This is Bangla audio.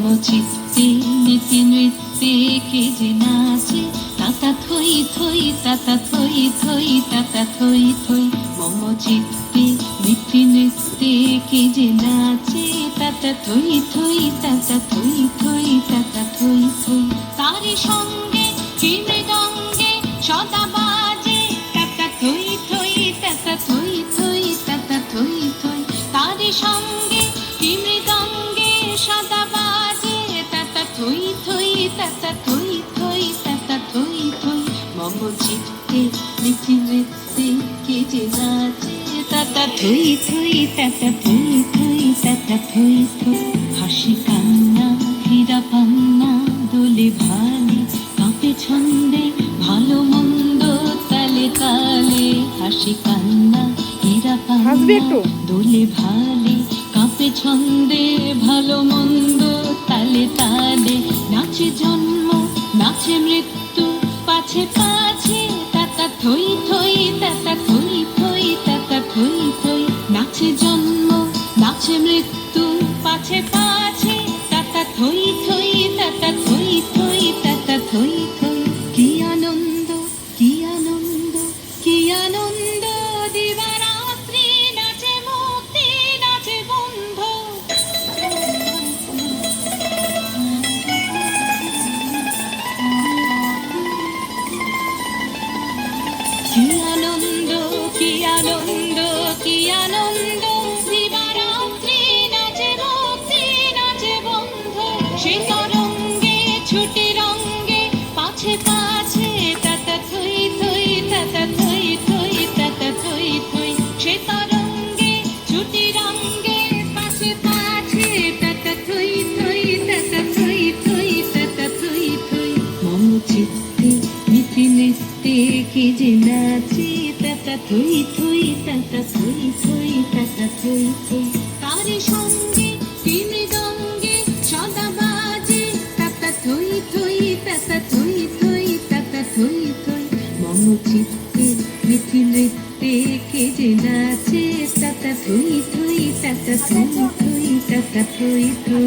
মম চিত্তে নীতি নৃত্যে কে যে নাচে তাতা থই থই তাতা থই থই তাতা থই থই। মম চিত্তে নীতি নৃত্যে কে যে নাচে তাতা থই থই তাতা থই থই তাতা থই থই। তারি সঙ্গে কি মৃদঙ্গে সদা বাজে তাতা থই থই তাতা থই থই তাতা থই থই। তারি সঙ্গে কি মৃদঙ্গে সদা বাজে তাতা থই থই তাতা থই থই তাতা থই থই। মম চিত্তে নীতি নৃত্যে কে যে নাচে তাতা থই থই তাতা থই থই তাতা থই থই। হাসি কান্না হীরা পান্না দোলে ভালে কাঁপে ছন্দে ভালো মন্দ তালে তালে। হাসি কান্না হীরা পান্না দোলে ভালে কাঁপে ছন্দে ভালো মন্দ তালে তালে। নাচে জন্ম নাচে মৃত্যু পাছে পাছে তাতা থই থই তাতা থই থই তাতা থই থই। নাচে জন্ম নাচে মৃত্যু পাছে পাছে তাতা থই থই তাতা থই থই তাতা থই থই। কি আনন্দ কি আনন্দ কি আনন্দ দিবারাত্রি নাচে মুক্তি নাচে বন্ধ। কি আনন্দ কি আনন্দ কি আনন্দ দিবারাত্রি নাচে মুক্তি নাচে বন্ধ। সে তরঙ্গে ছুটি রঙ্গে পাছে পাছে তাতা থই থই তাতা থই থই তাতা থই থই। সে তরঙ্গে ছুটি রঙ্গে পাছে পাছে তাতা থই থই তাতা থই থই তাতা থই থই। মম চিত্তে নীতি নৃত্যে কে যে নাচে তাতা থই থই তাতা থই থই তাতা থই থই। তারি সঙ্গে কি মৃদঙ্গে সদা বাজে তাতা থই থই তাতা থই থই তাতা থই থই। মম চিত্তে নীতি নৃত্যে কে যে নাচে তাতা থই থই তাতা থই থই তাতা থই থই।